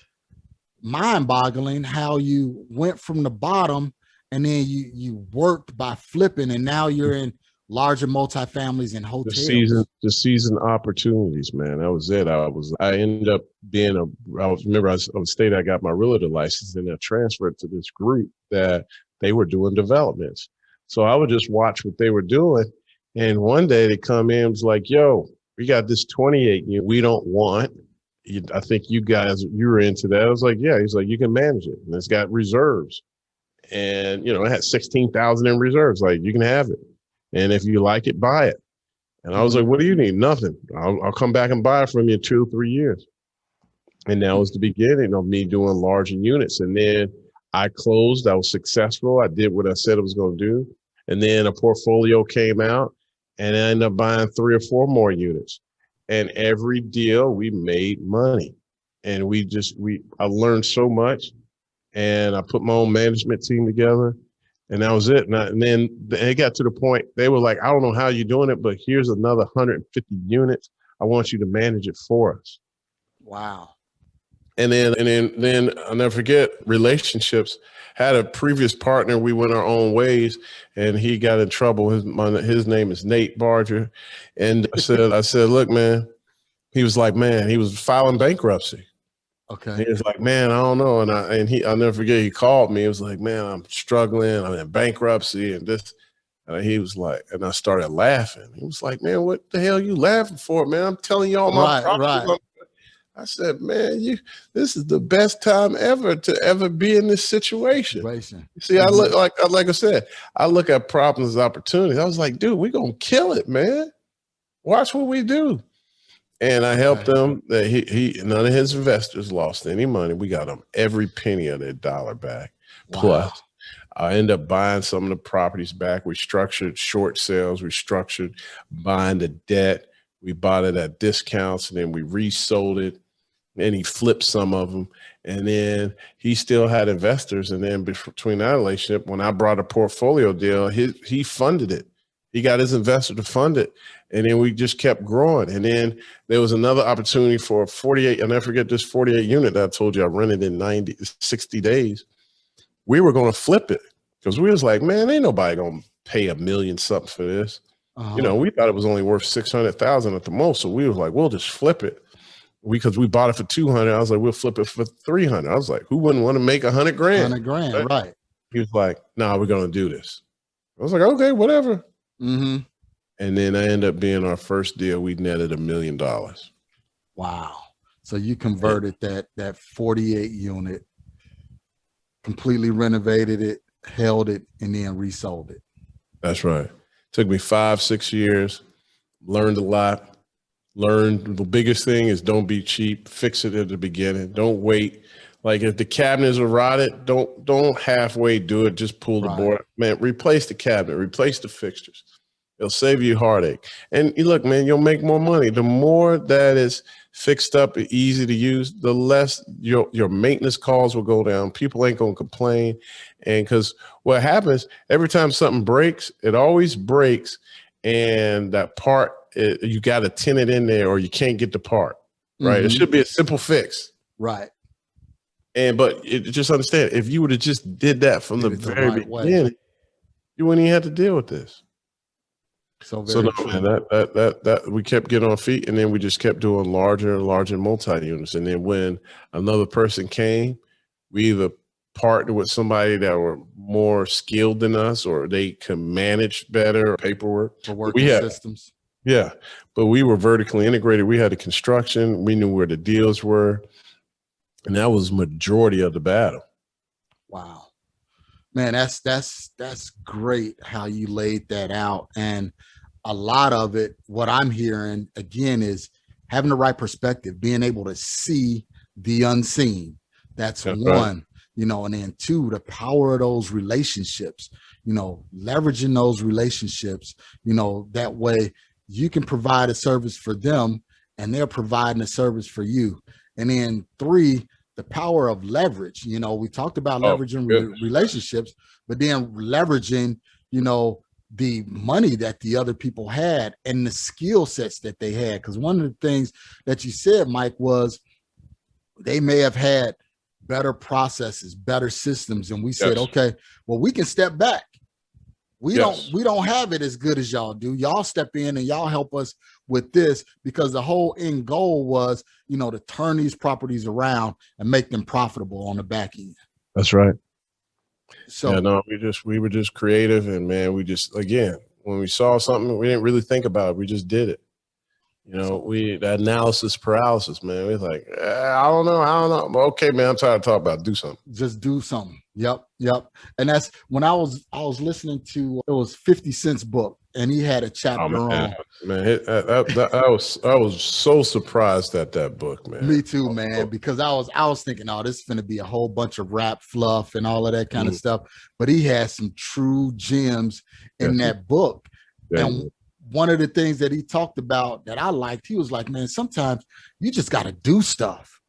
mind-boggling how you went from the bottom and then you worked by flipping and now you're in larger multifamilies and hotels. The season opportunities, man. That was it. I ended up being I was state I got my realtor license and I transferred to this group that they were doing developments. So I would just watch what they were doing. And one day they come in and was like, yo, we got this 28 unit we don't want. I think you were into that. I was like, yeah. He's like, you can manage it. And it's got reserves. And, it had 16,000 in reserves. Like, you can have it. And if you like it, buy it. And I was like, what do you need? Nothing. I'll come back and buy it from you in 2 or 3 years. And that was the beginning of me doing larger units. And then I closed. I was successful. I did what I said I was going to do. And then a portfolio came out and I ended up buying 3 or 4 more units. And every deal we made money. And I learned so much. And I put my own management team together. And that was it. And then it got to the point, they were like, I don't know how you're doing it, but here's another 150 units. I want you to manage it for us. Wow. And then I'll never forget relationships. Had a previous partner. We went our own ways and he got in trouble. His name is Nate Barger. And I said, look, man, he was like, man, he was filing bankruptcy. Okay. He was like, man, I don't know. I'll never forget, he called me. He was like, man, I'm struggling. I'm in bankruptcy and this. And he was like, and I started laughing. He was like, man, what the hell you laughing for, man? I'm telling you all my problems. Right. I said, man, this is the best time ever to ever be in this situation. See, I look like I said, I look at problems as opportunities. I was like, dude, we're going to kill it, man. Watch what we do. And I helped them. That none of his investors lost any money. We got them every penny of their dollar back. Wow. Plus, I ended up buying some of the properties back. We structured short sales. We structured buying the debt. We bought it at discounts, and then we resold it. And he flipped some of them. And then he still had investors. And then between that relationship, when I brought a portfolio deal, he funded it. He got his investor to fund it. And then we just kept growing. And then there was another opportunity for 48. I'll never forget this 48 unit that I told you I rented in 60 days. We were going to flip it because we was like, man, ain't nobody going to pay $1 million something for this. We thought it was only worth 600,000 at the most. So we was like, we'll just flip it. Because we bought it for 200. I was like, we'll flip it for 300. I was like, who wouldn't want to make 100 grand? 100 grand, right. He was like, nah, we're going to do this. I was like, okay, whatever. Mm-hmm. And then I ended up being our first deal. We netted $1 million. Wow. So you converted that 48 unit, completely renovated it, held it, and then resold it. That's right. Took me 5-6 years, learned a lot. Learned the biggest thing is don't be cheap. Fix it at the beginning. Don't wait. Like if the cabinets are rotted, don't halfway do it. Just pull the board. Man, replace the cabinet, replace the fixtures. It'll save you heartache. And you look, man, you'll make more money. The more that is fixed up and easy to use, the less your maintenance calls will go down. People ain't gonna complain. And because what happens every time something breaks, it always breaks, and that part you got to tin it in there, or you can't get the part. Right? Mm-hmm. It should be a simple fix. Right. But just understand, if you would have just did that from the very beginning, you wouldn't even have to deal with this. So no, man, that we kept getting on feet, and then we just kept doing larger and larger multi-units. And then when another person came, we either partnered with somebody that were more skilled than us, or they could manage better paperwork. We had systems. Yeah, but we were vertically integrated. We had the construction. We knew where the deals were, and that was majority of the battle. Wow, man, that's great how you laid that out. And a lot of it, what I'm hearing again, is having the right perspective, being able to see the unseen. That's one, right. You know, and then two, the power of those relationships. You know, leveraging those relationships. You know, that way you can provide a service for them and they're providing a service for you. And then three, the power of leverage. You know, we talked about leveraging relationships, but then leveraging, you know, the money that the other people had and the skill sets that they had. Because one of the things that you said, Mike, was they may have had better processes, better systems. And we said, okay, well, we can step back. We don't have it as good as y'all do. Y'all step in and y'all help us with this, because the whole end goal was, you know, to turn these properties around and make them profitable on the back end. That's right. So yeah, no, we were just creative, and man, we just, again, when we saw something, we didn't really think about it. We just did it. You know, the analysis paralysis, man. We're like, I don't know. Okay, man, I'm tired of talking about it. Do something. Just do something. Yep. And that's when I was listening to, it was 50 Cent's book, and he had a chapter on. Man, I was so surprised at that book, man. Me too, man, because I was thinking, oh, this is going to be a whole bunch of rap fluff and all of that kind of stuff. But he had some true gems in that book. Yeah. And one of the things that he talked about that I liked, he was like, man, sometimes you just got to do stuff.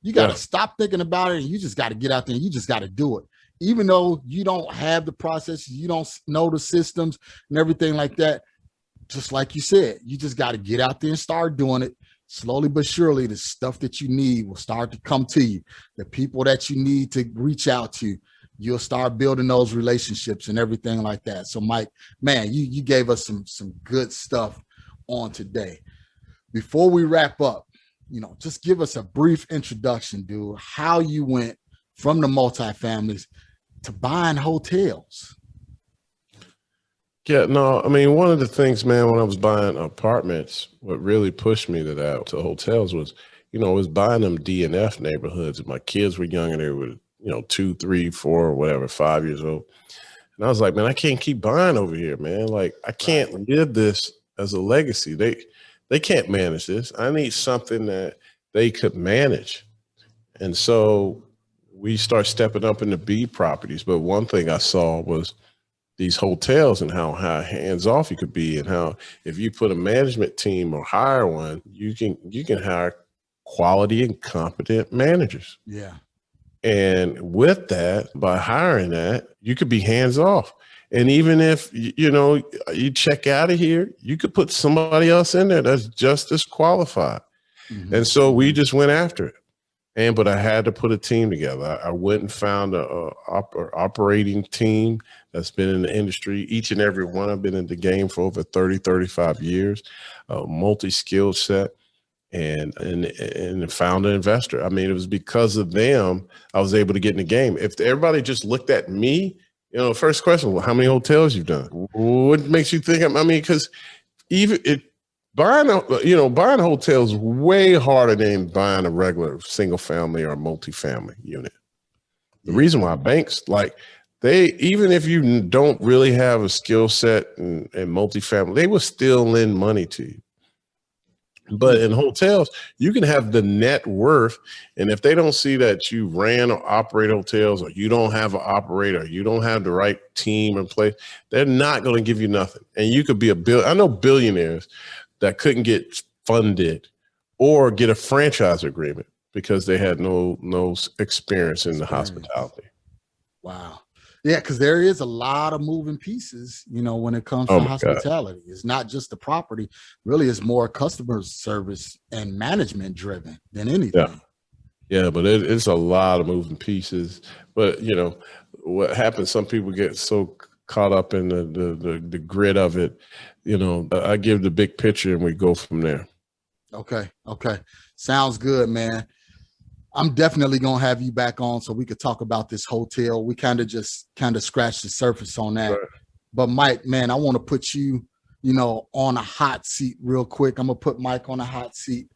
You got to stop thinking about it, and you just got to get out there and you just got to do it. Even though you don't have the processes, you don't know the systems and everything like that. Just like you said, you just got to get out there and start doing it. Slowly but surely, the stuff that you need will start to come to you. The people that you need to reach out to, you'll start building those relationships and everything like that. So Mike, man, you gave us some good stuff on today. Before we wrap up, you know, just give us a brief introduction, dude, how you went from the multifamilies to buying hotels. Yeah, no, I mean, one of the things, man, when I was buying apartments, what really pushed me to hotels was, you know, was buying them D and F neighborhoods. And my kids were younger. They were, you know, 2, 3, 4, or whatever, 5 years old. And I was like, man, I can't keep buying over here, man. Like, I can't live this as a legacy. They can't manage this. I need something that they could manage. And so we start stepping up into B properties. But one thing I saw was these hotels and how hands-off you could be, and how if you put a management team or hire one, you can hire quality and competent managers. Yeah. And with that, by hiring that, you could be hands-off. And even if, you know, you check out of here, you could put somebody else in there that's just as qualified. Mm-hmm. And so we just went after it. But I had to put a team together. I went and found a operating team that's been in the industry. Each and every one have been in the game for over 30, 35 years, a multi-skilled set, and found an investor. I mean, it was because of them I was able to get in the game. If everybody just looked at me, you know, first question, well, how many hotels you've done? What makes you think? I mean, because buying a hotel is way harder than buying a regular single family or multifamily unit. The reason why banks, like, even if you don't really have a skill set in multifamily, they will still lend money to you. But in hotels, you can have the net worth. And if they don't see that you ran or operate hotels, or you don't have an operator, or you don't have the right team in place, they're not going to give you nothing. And you could be I know billionaires that couldn't get funded or get a franchise agreement because they had no experience in the hospitality. Wow. Yeah, because there is a lot of moving pieces, when it comes to hospitality. God. It's not just the property. Really, it's more customer service and management driven than anything. Yeah, but it's a lot of moving pieces. But, what happens, some people get so caught up in the grid of it. I give the big picture and we go from there. Okay. Sounds good, man. I'm definitely going to have you back on so we could talk about this hotel. We kind of scratched the surface on that. Right. But Mike, man, I want to put you, on a hot seat real quick. I'm going to put Mike on a hot seat.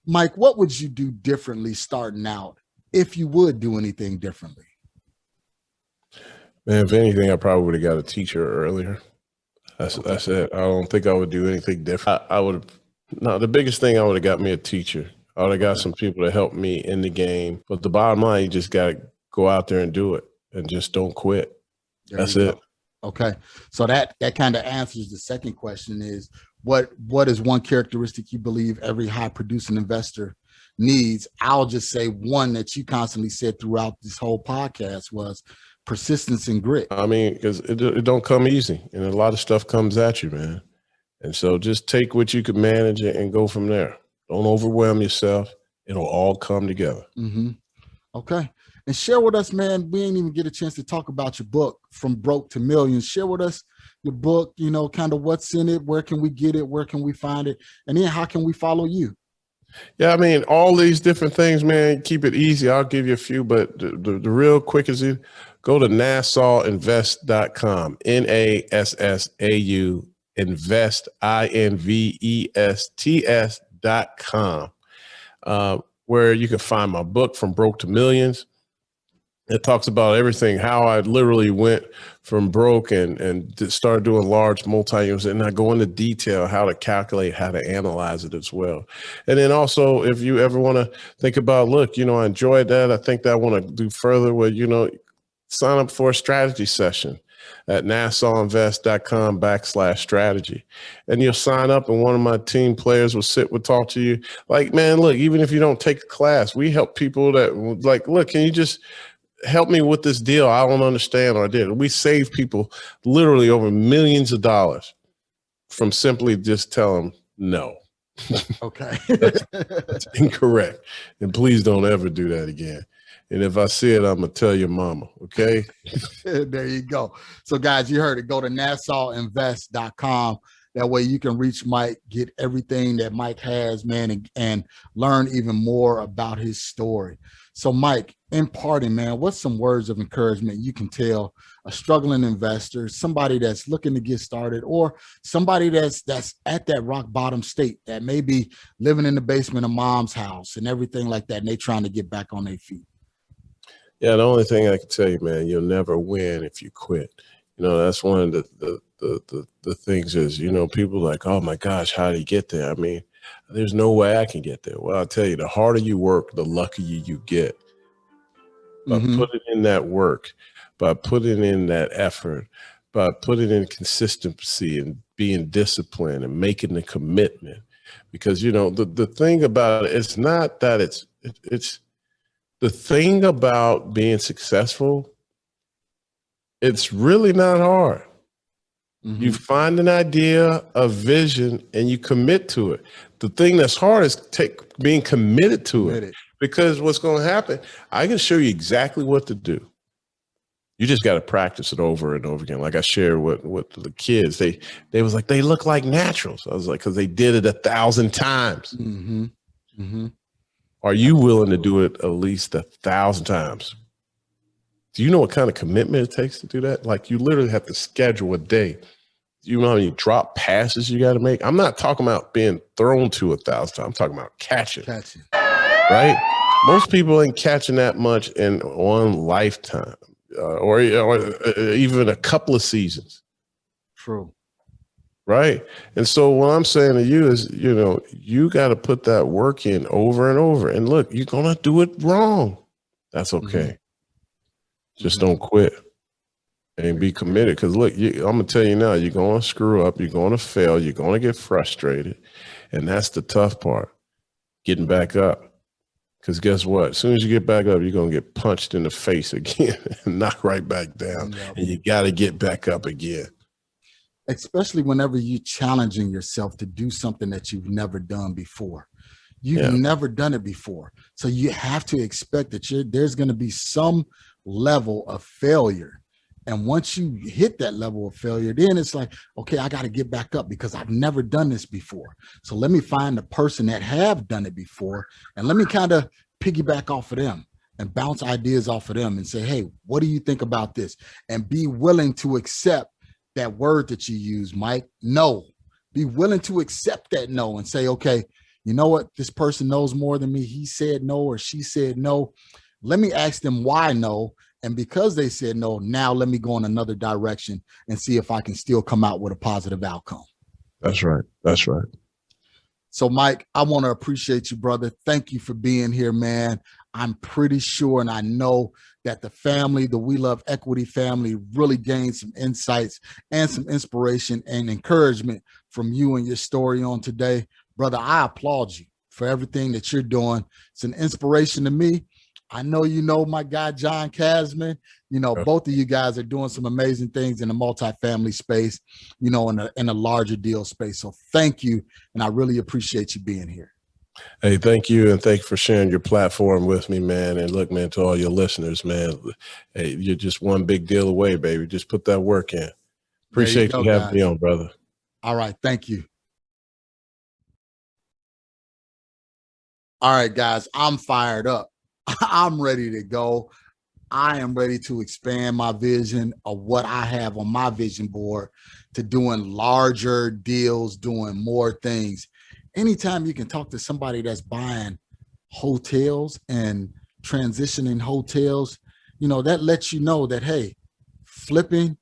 Mike, what would you do differently starting out if you would do anything differently? Man, if anything, I probably would have got a teacher earlier. That's it. I don't think I would do anything different. The biggest thing, I would have got me a teacher. I would have got some people to help me in the game. But the bottom line, you just got to go out there and do it and just don't quit. That's it. Okay. So that kind of answers the second question is, what is one characteristic you believe every high producing investor needs? I'll just say one that you constantly said throughout this whole podcast was persistence and grit. I mean, because it don't come easy, and a lot of stuff comes at you, man. And so just take what you can manage and go from there. Don't overwhelm yourself. It'll all come together. Mm-hmm. Okay. And share with us, man, we ain't even get a chance to talk about your book, From Broke to Millions. Share with us your book, kind of what's in it, where can we get it, where can we find it, and then how can we follow you? Yeah, I mean, all these different things, man, keep it easy. I'll give you a few, but the real quick is go to NassauInvest.com, NASSAU invest, INVESTS.com, where you can find my book, From Broke to Millions. It talks about everything, how I literally went from broke and started doing large multi-units, and I go into detail how to calculate, how to analyze it as well. And then also, if you ever want to think about, look, I enjoyed that, I think that I want to do further with, sign up for a strategy session at NassauInvest.com/strategy. And you'll sign up and one of my team players will talk to you. Like, man, look, even if you don't take the class, we help people that like, look, can you just help me with this deal? I don't understand, or I did. We save people literally over millions of dollars from simply just telling them no. Okay. That's incorrect. And please don't ever do that again. And if I see it, I'm going to tell your mama, okay? There you go. So, guys, you heard it. Go to NassauInvest.com. That way you can reach Mike, get everything that Mike has, man, and learn even more about his story. So, Mike, in parting, man, what's some words of encouragement you can tell a struggling investor, somebody that's looking to get started, or somebody that's at that rock bottom state that may be living in the basement of mom's house and everything like that, and they trying to get back on their feet? Yeah, the only thing I can tell you, man, you'll never win if you quit. That's one of the things is, people like, oh my gosh, how do you get there? I mean, there's no way I can get there. Well, I'll tell you, the harder you work, the luckier you get. By putting in that work, by putting in that effort, by putting in consistency and being disciplined and making the commitment. Because, the thing about it, it's not that it's the thing about being successful, it's really not hard. Mm-hmm. You find an idea, a vision, and you commit to it. The thing that's hard is being committed to it. Because what's going to happen, I can show you exactly what to do. You just got to practice it over and over again. Like I shared with the kids, they was like, they look like naturals. I was like, because they did it 1,000 times. Mm-hmm. Mm-hmm. Are you willing to do it at least 1,000 times? Do you know what kind of commitment it takes to do that? Like, you literally have to schedule a day. You know how many drop passes you got to make? I'm not talking about being thrown to 1,000 times. I'm talking about catching. Right? Most people ain't catching that much in one lifetime. or even a couple of seasons. True. Right. And so what I'm saying to you is, you got to put that work in over and over. And look, you're going to do it wrong. That's okay. Just don't quit and be committed. Because look, I'm going to tell you now, you're going to screw up. You're going to fail. You're going to get frustrated. And that's the tough part, getting back up. Because guess what? As soon as you get back up, you're going to get punched in the face again and knocked right back down. Yep. And you got to get back up again. Especially whenever you're challenging yourself to do something that you've never done before. You've never done it before. So you have to expect that there's going to be some level of failure. And once you hit that level of failure, then it's like, okay, I got to get back up because I've never done this before. So let me find the person that have done it before and let me kind of piggyback off of them and bounce ideas off of them and say, hey, what do you think about this? And be willing to accept that word that you use, Mike, no. Be willing to accept that no and say, okay, you know what? This person knows more than me. He said no or she said no. Let me ask them why no. And because they said no, now let me go in another direction and see if I can still come out with a positive outcome. That's right. That's right. So, Mike, I want to appreciate you, brother. Thank you for being here, man. I'm pretty sure and I know that the family, the We Love Equity family, really gained some insights and some inspiration and encouragement from you and your story on today. Brother, I applaud you for everything that you're doing. It's an inspiration to me. I know you know my guy, John Casman. Both of you guys are doing some amazing things in the multifamily space, in a larger deal space. So thank you. And I really appreciate you being here. Hey, thank you. And thank you for sharing your platform with me, man. And look, man, to all your listeners, man, hey, you're just one big deal away, baby. Just put that work in. Appreciate you having me on, brother. All right. Thank you. All right, guys, I'm fired up. I'm ready to go. I am ready to expand my vision of what I have on my vision board to doing larger deals, doing more things. Anytime you can talk to somebody that's buying hotels and transitioning hotels, that lets you know that, hey, flipping,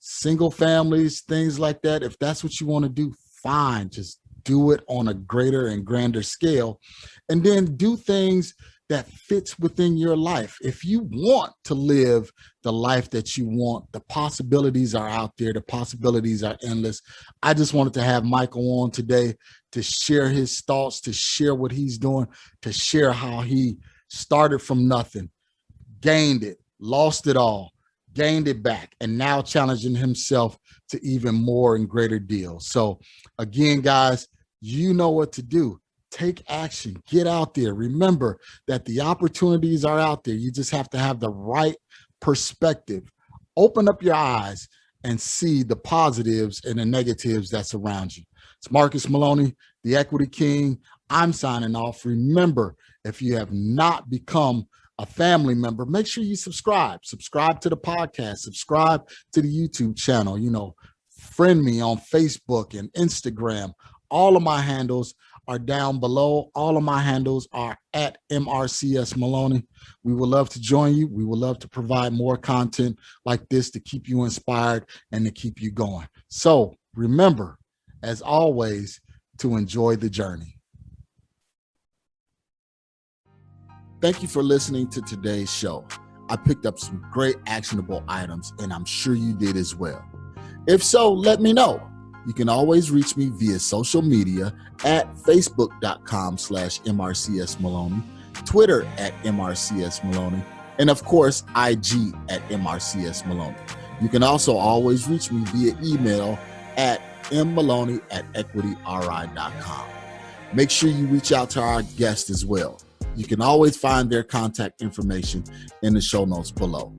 single families, things like that, if that's what you want to do, fine. Just do it on a greater and grander scale. And then do things that fits within your life. If you want to live the life that you want, the possibilities are out there. The possibilities are endless. I just wanted to have Michael on today to share his thoughts, to share what he's doing, to share how he started from nothing, gained it, lost it all, gained it back, and now challenging himself to even more and greater deals. So again, guys, you know what to do. Take action, get out there. Remember that the opportunities are out there. You just have to have the right perspective. Open up your eyes and see the positives and the negatives that surround you. It's Marcus Maloney, the Equity King. I'm signing off. Remember, if you have not become a family member, make sure you subscribe. Subscribe to the podcast. Subscribe to the YouTube channel. Friend me on Facebook and Instagram. All of my handles are down below. All of my handles are at MRCS Maloney. We would love to join you. We would love to provide more content like this to keep you inspired and to keep you going. So remember, as always, to enjoy the journey. Thank you for listening to today's show. I picked up some great actionable items, and I'm sure you did as well. If so, let me know. You can always reach me via social media at facebook.com/MRCS Maloney, Twitter at MRCS Maloney, and of course, IG at MRCS Maloney. You can also always reach me via email at mmaloney@equityri.com. Make sure you reach out to our guest as well. You can always find their contact information in the show notes below.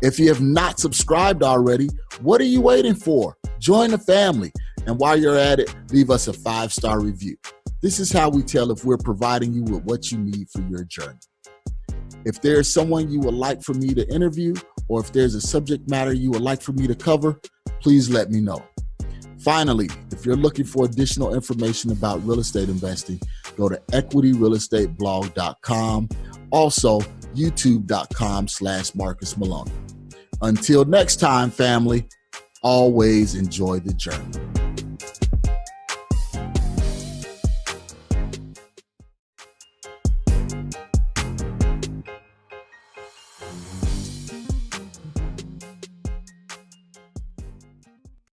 If you have not subscribed already, what are you waiting for? Join the family. And while you're at it, leave us a 5-star review. This is how we tell if we're providing you with what you need for your journey. If there's someone you would like for me to interview, or if there's a subject matter you would like for me to cover, please let me know. Finally, if you're looking for additional information about real estate investing, go to equityrealestateblog.com. Also, youtube.com/Marcus Maloney. Until next time, family, always enjoy the journey.